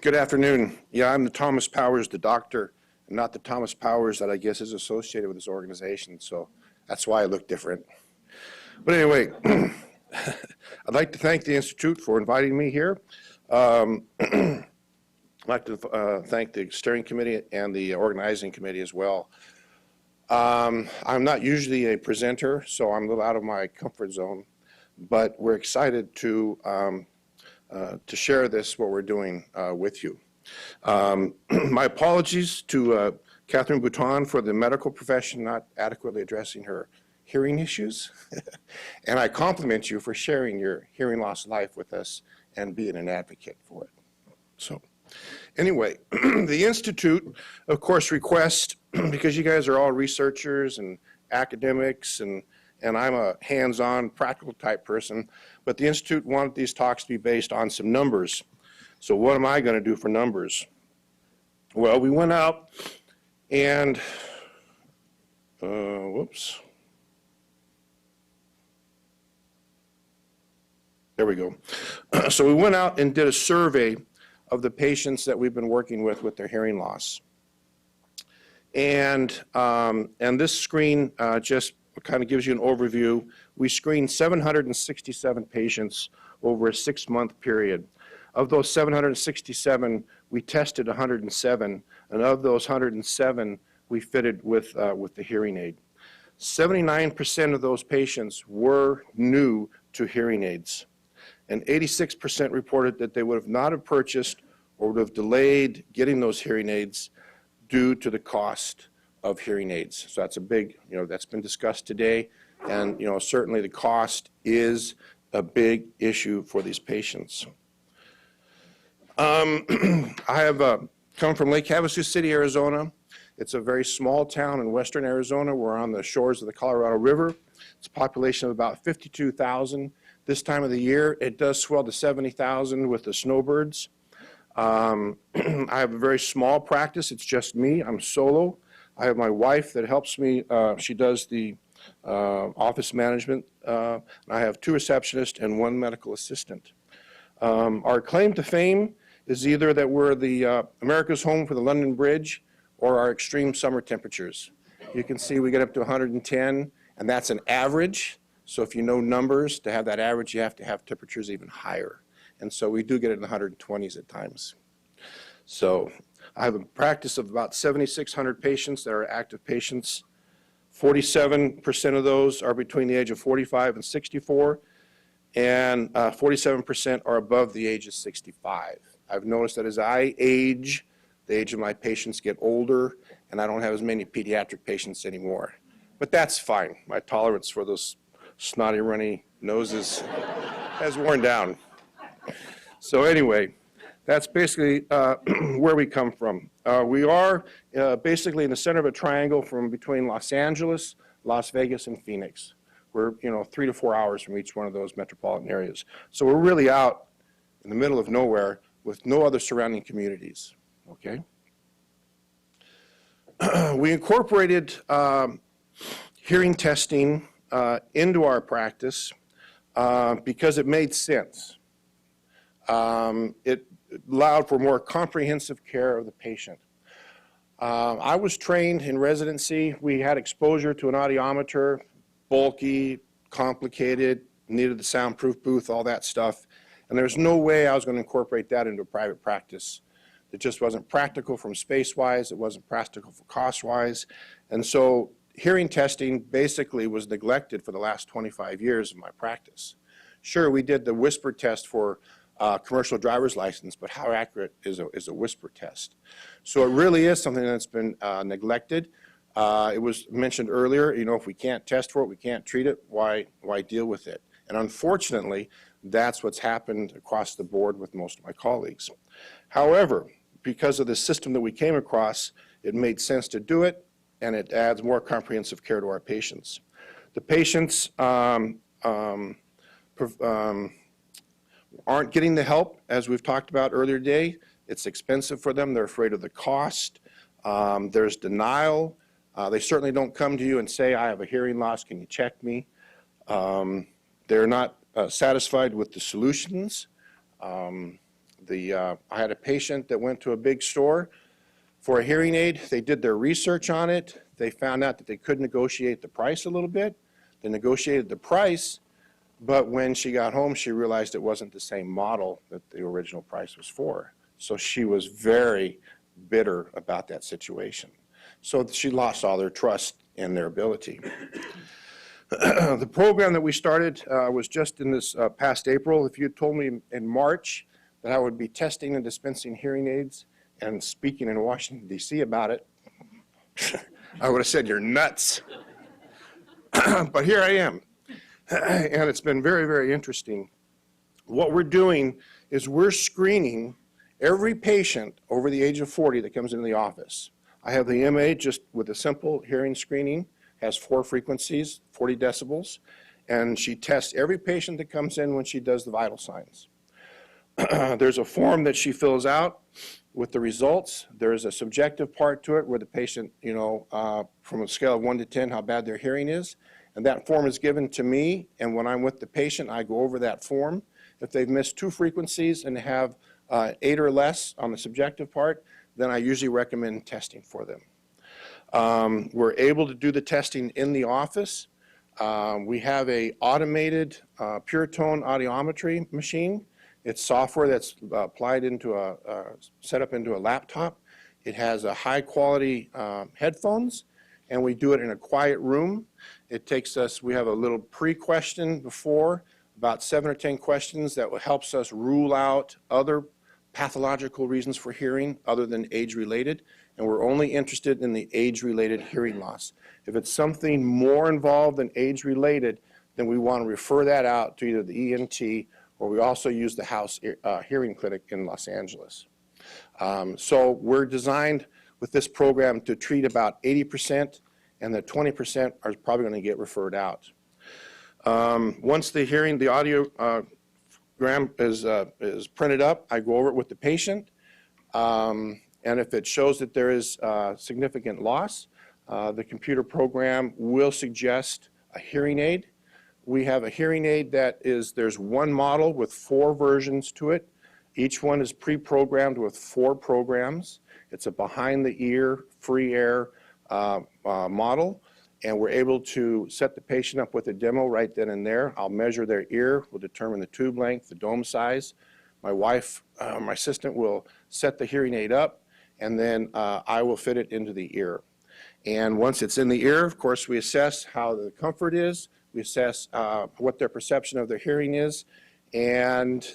Good afternoon. Yeah, I'm the Thomas Powers, the doctor, and not the Thomas Powers that I guess is associated with this organization, so that's why I look different. But anyway, I'd like to thank the Institute for inviting me here. I'd like to thank the steering committee and the organizing committee as well. I'm not usually a presenter, so I'm a little out of my comfort zone, but we're excited to share this, what we're doing with you. My apologies to Catherine Bouton for the medical profession not adequately addressing her hearing issues. And I compliment you for sharing your hearing loss life with us and being an advocate for it. So anyway, the Institute, of course, requests, because you guys are all researchers and academics, and I'm a hands-on, practical type person, but the Institute wanted these talks to be based on some numbers. So what am I going to do for numbers? Well, we went out and, whoops. There we go. So we went out and did a survey of the patients that we've been working with their hearing loss. And this screen just kind of gives you an overview. We screened 767 patients over a 6-month period. Of those 767, we tested 107, and of those 107, we fitted with the hearing aid. 79% of those patients were new to hearing aids, and 86% reported that they would have not have purchased or would have delayed getting those hearing aids due to the cost of hearing aids. So that's a big, that's been discussed today, and certainly the cost is a big issue for these patients. I have come from Lake Havasu City, Arizona. It's a very small town in western Arizona. We're on the shores of the Colorado River. It's a population of about 52,000. This time of the year, it does swell to 70,000 with the snowbirds. I have a very small practice. It's just me. I'm solo. I have my wife that helps me. She does the office management. And I have 2 receptionists and 1 medical assistant. Our claim to fame is either that we're the America's home for the London Bridge or our extreme summer temperatures. You can see we get up to 110, and that's an average. So if you know numbers, to have that average, you have to have temperatures even higher. And so we do get it in the 120s at times. So I have a practice of about 7,600 patients that are active patients. 47% of those are between the age of 45 and 64, and 47% are above the age of 65. I've noticed that as I age, the age of my patients get older, and I don't have as many pediatric patients anymore. But that's fine. My tolerance for those snotty, runny noses has worn down. So anyway, that's basically where we come from. We are basically in the center of a triangle from between Los Angeles, Las Vegas, and Phoenix. We're 3 to 4 hours from each one of those metropolitan areas. So we're really out in the middle of nowhere with no other surrounding communities, okay? We incorporated hearing testing into our practice because it made sense. It allowed for more comprehensive care of the patient. I was trained in residency. We had exposure to an audiometer, bulky, complicated, needed the soundproof booth, all that stuff. And there's no way I was going to incorporate that into a private practice. It just wasn't practical from space-wise. It wasn't practical for cost-wise. And so hearing testing basically was neglected for the last 25 years of my practice. Sure, we did the whisper test for commercial driver's license, but how accurate is a whisper test? So it really is something that's been neglected. It was mentioned earlier, if we can't test for it, we can't treat it, why deal with it? And unfortunately, that's what's happened across the board with most of my colleagues. However, because of the system that we came across, it made sense to do it, and it adds more comprehensive care to our patients. The patients aren't getting the help, as we've talked about earlier today. It's expensive for them. They're afraid of the cost. There's denial. They certainly don't come to you and say, I have a hearing loss, can you check me? They're not satisfied with the solutions. I had a patient that went to a big store for a hearing aid. They did their research on it. They found out that they could negotiate the price a little bit. They negotiated the price, but when she got home, she realized it wasn't the same model that the original price was for. So she was very bitter about that situation. So she lost all their trust in their ability. The program that we started was just in this past April. If you had told me in March that I would be testing and dispensing hearing aids and speaking in Washington, D.C. about it, I would have said, you're nuts. But here I am. And it's been very, very interesting. What we're doing is we're screening every patient over the age of 40 that comes into the office. I have the MA just with a simple hearing screening, has 4 frequencies, 40 decibels, and she tests every patient that comes in when she does the vital signs. There's a form that she fills out with the results. There's a subjective part to it where the patient, from a scale of 1 to 10, how bad their hearing is. And that form is given to me, and when I'm with the patient, I go over that form. If they've missed 2 frequencies and have 8 or less on the subjective part, then I usually recommend testing for them. We're able to do the testing in the office. We have a automated pure tone audiometry machine. It's software that's applied into set up into a laptop. It has a high quality headphones, and we do it in a quiet room. It takes us, we have a little pre-question before, about 7 or 10 questions that helps us rule out other pathological reasons for hearing other than age-related, and we're only interested in the age-related hearing loss. If it's something more involved than age-related, then we want to refer that out to either the ENT, or we also use the house hearing clinic in Los Angeles. So we're designed with this program to treat about 80%, and the 20% are probably going to get referred out. Once the audiogram is printed up, I go over it with the patient, and if it shows that there is significant loss, the computer program will suggest a hearing aid. We have a hearing aid that there's one model with 4 versions to it. Each one is pre-programmed with 4 programs. It's a behind-the-ear, free air model, and we're able to set the patient up with a demo right then and there. I'll measure their ear, we'll determine the tube length, the dome size. My wife, my assistant, will set the hearing aid up, and then I will fit it into the ear. And once it's in the ear, of course, we assess how the comfort is, we assess what their perception of their hearing is, and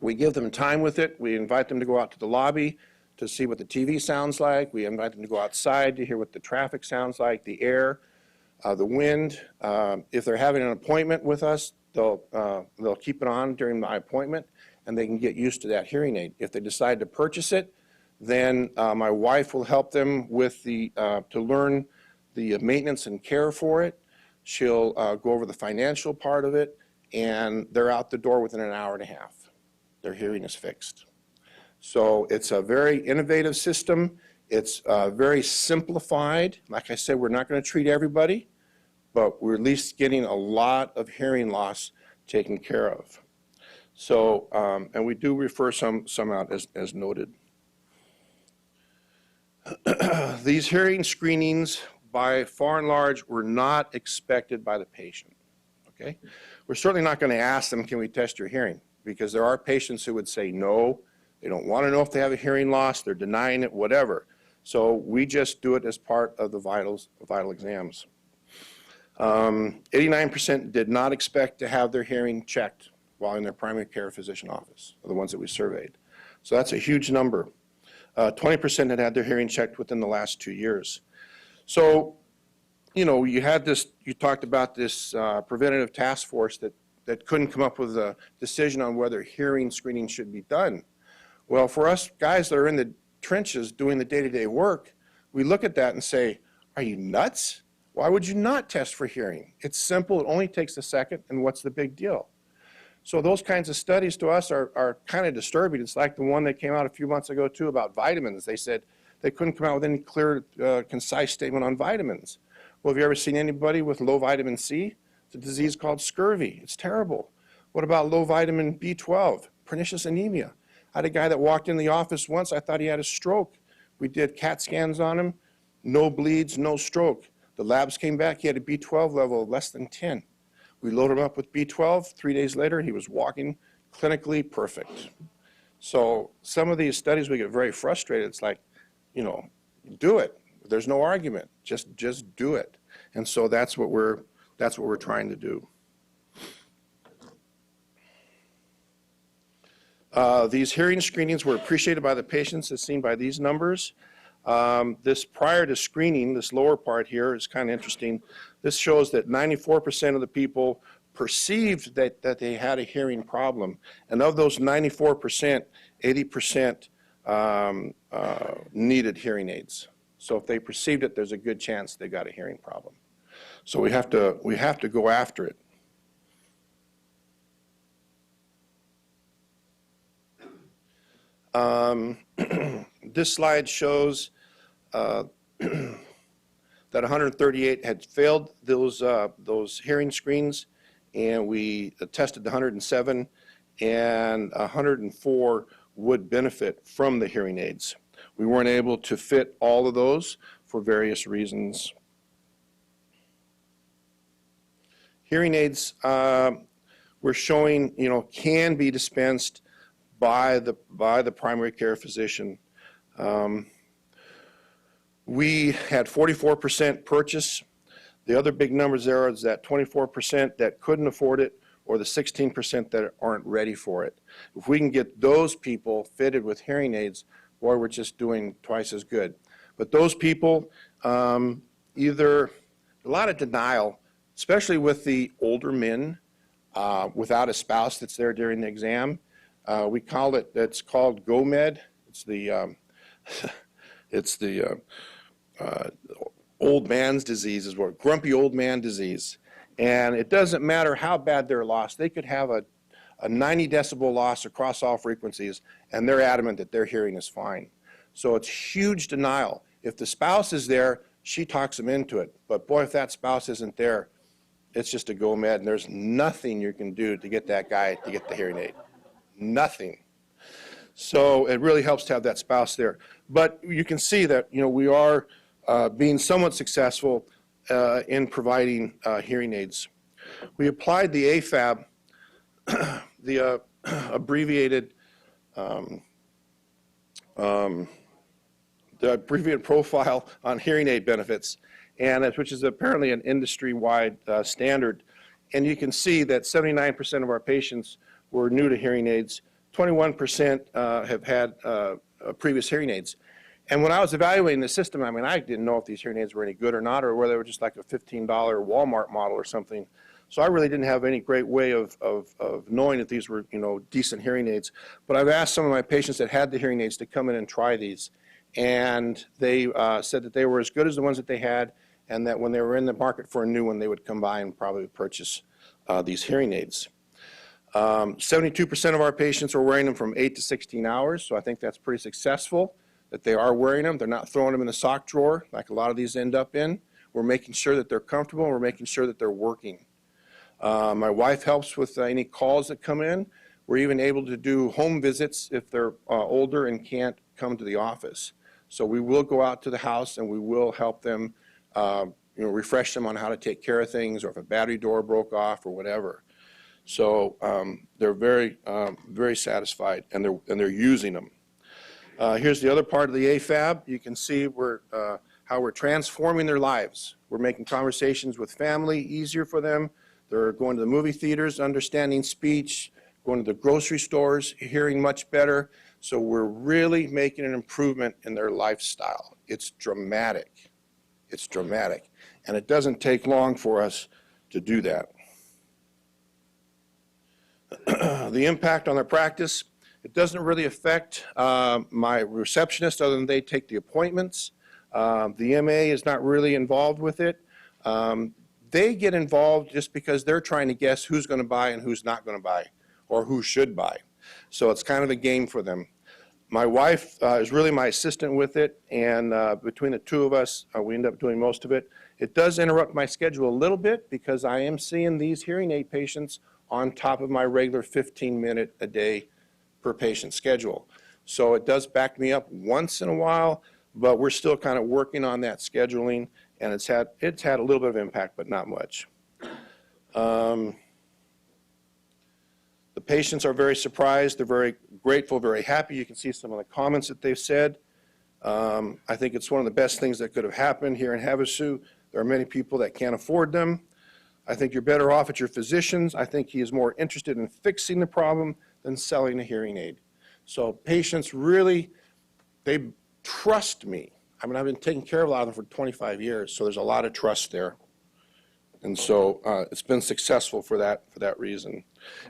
we give them time with it. We invite them to go out to the lobby to see what the TV sounds like. We invite them to go outside to hear what the traffic sounds like, the air, the wind. If they're having an appointment with us, they'll keep it on during my appointment, and they can get used to that hearing aid. If they decide to purchase it, then my wife will help them with to learn the maintenance and care for it. She'll go over the financial part of it, and they're out the door within an hour and a half. Their hearing is fixed. So it's a very innovative system. It's very simplified. Like I said, we're not going to treat everybody, but we're at least getting a lot of hearing loss taken care of. So, and we do refer some out as noted. These hearing screenings, by far and large, were not expected by the patient, okay? We're certainly not going to ask them, can we test your hearing? Because there are patients who would say no. They don't want to know if they have a hearing loss. They're denying it, whatever. So we just do it as part of the vital exams. 89% did not expect to have their hearing checked while in their primary care physician office, the ones that we surveyed. So that's a huge number. 20% had their hearing checked within the last 2 years. So, you talked about this preventative task force that couldn't come up with a decision on whether hearing screening should be done. Well, for us guys that are in the trenches doing the day-to-day work, we look at that and say, are you nuts? Why would you not test for hearing? It's simple, it only takes a second, and what's the big deal? So those kinds of studies to us are kind of disturbing. It's like the one that came out a few months ago too about vitamins. They said they couldn't come out with any clear, concise statement on vitamins. Well, have you ever seen anybody with low vitamin C? It's a disease called scurvy. It's terrible. What about low vitamin B12? pernicious anemia. I had a guy that walked in the office once, I thought he had a stroke. We did CAT scans on him, no bleeds, no stroke. The labs came back, he had a B12 level of less than 10. We loaded him up with B12, 3 days later he was walking clinically perfect. So some of these studies we get very frustrated. It's like, you know, do it. There's no argument, just do it. And so that's what we're trying to do. These hearing screenings were appreciated by the patients as seen by these numbers. This prior to screening, this lower part here is kind of interesting. This shows that 94% of the people perceived that they had a hearing problem. And of those 94%, 80% needed hearing aids. So if they perceived it, there's a good chance they got a hearing problem. So we have to go after it. This slide shows that 138 had failed those hearing screens, and we tested 107, and 104 would benefit from the hearing aids. We weren't able to fit all of those for various reasons. Hearing aids, we're showing, you know, can be dispensed by the primary care physician. We had 44% purchase. The other big numbers there is that 24% that couldn't afford it, or the 16% that aren't ready for it. If we can get those people fitted with hearing aids, boy, we're just doing twice as good. But those people, either a lot of denial, especially with the older men without a spouse that's there during the exam. We call it, it's called GOMED. It's the old man's disease, is what, grumpy old man disease. And it doesn't matter how bad they're lost. They could have a 90 decibel loss across all frequencies, and they're adamant that their hearing is fine. So it's huge denial. If the spouse is there, she talks them into it. But boy, if that spouse isn't there, it's just a GOMED, and there's nothing you can do to get that guy to get the hearing aid. Nothing. So it really helps to have that spouse there. But you can see that, you know, we are being somewhat successful in providing hearing aids. We applied the AFAB, the abbreviated profile on hearing aid benefits, and which is apparently an industry-wide standard. And you can see that 79% of our patients were new to hearing aids. 21% have had previous hearing aids. And when I was evaluating the system, I mean, I didn't know if these hearing aids were any good or not, or whether they were just like a $15 Walmart model or something. So I really didn't have any great way of knowing if these were, you know, decent hearing aids. But I've asked some of my patients that had the hearing aids to come in and try these. And they said that they were as good as the ones that they had, and that when they were in the market for a new one, they would come by and probably purchase these hearing aids. 72% of our patients are wearing them from 8 to 16 hours, so I think that's pretty successful, that they are wearing them. They're not throwing them in the sock drawer like a lot of these end up in. We're making sure that they're comfortable, and we're making sure that they're working. My wife helps with any calls that come in. We're even able to do home visits if they're older and can't come to the office. So we will go out to the house and we will help them, refresh them on how to take care of things, or if a battery door broke off or whatever. So they're very, very satisfied, and they're using them. Here's the other part of the AFAB. You can see how we're transforming their lives. We're making conversations with family easier for them. They're going to the movie theaters, understanding speech, going to the grocery stores, hearing much better. So we're really making an improvement in their lifestyle. It's dramatic. It's dramatic. And it doesn't take long for us to do that. The impact on their practice, it doesn't really affect my receptionist other than they take the appointments. The MA is not really involved with it. They get involved just because they're trying to guess who's going to buy and who's not going to buy, or who should buy. So it's kind of a game for them. My wife is really my assistant with it, and between the two of us, we end up doing most of it. It does interrupt my schedule a little bit because I am seeing these hearing aid patients on top of my regular 15-minute a day per patient schedule. So it does back me up once in a while, but we're still kind of working on that scheduling, and it's had a little bit of impact, but not much. The patients are very surprised. They're very grateful, very happy. You can see some of the comments that they've said. I think it's one of the best things that could have happened here in Havasu. There are many people that can't afford them. I think you're better off at your physicians. I think he is more interested in fixing the problem than selling a hearing aid. So patients really, they trust me. I mean, I've been taking care of a lot of them for 25 years, so there's a lot of trust there. And so it's been successful for that reason.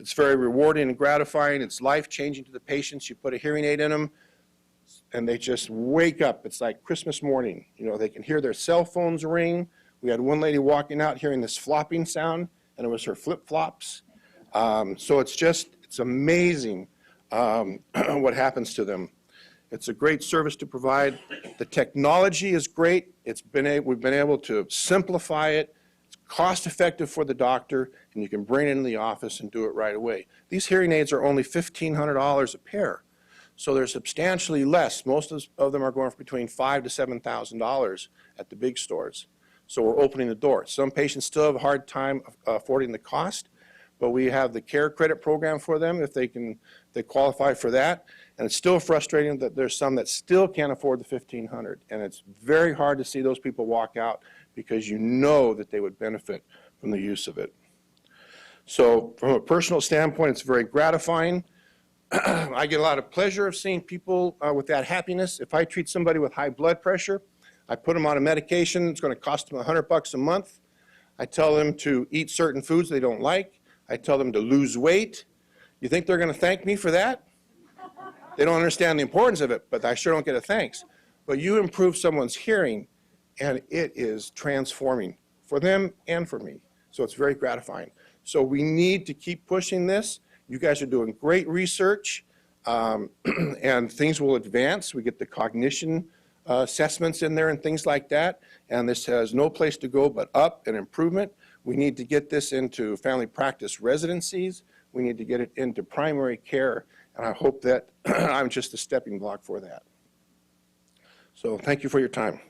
It's very rewarding and gratifying. It's life-changing to the patients. You put a hearing aid in them, and they just wake up. It's like Christmas morning. You know, they can hear their cell phones ring. We had one lady walking out hearing this flopping sound, and it was her flip-flops. So it's amazing what happens to them. It's a great service to provide. The technology is great. We've been able to simplify it. It's cost-effective for the doctor, and you can bring it into the office and do it right away. These hearing aids are only $1,500 a pair, so they're substantially less. Most of them are going for between $5,000 to $7,000 at the big stores. So we're opening the door. Some patients still have a hard time affording the cost, but we have the care credit program for them if they qualify for that. And it's still frustrating that there's some that still can't afford the $1,500. And it's very hard to see those people walk out because you know that they would benefit from the use of it. So from a personal standpoint, it's very gratifying. I get a lot of pleasure of seeing people with that happiness. If I treat somebody with high blood pressure, I put them on a medication. It's going to cost them $100 a month. I tell them to eat certain foods they don't like. I tell them to lose weight. You think they're going to thank me for that? They don't understand the importance of it, but I sure don't get a thanks. But you improve someone's hearing, and it is transforming for them and for me. So it's very gratifying. So we need to keep pushing this. You guys are doing great research, and things will advance. We get the cognition assessments in there and things like that, and this has no place to go but up and improvement. We need to get this into family practice residencies. We need to get it into primary care, and I hope that I'm just a stepping block for that. So thank you for your time.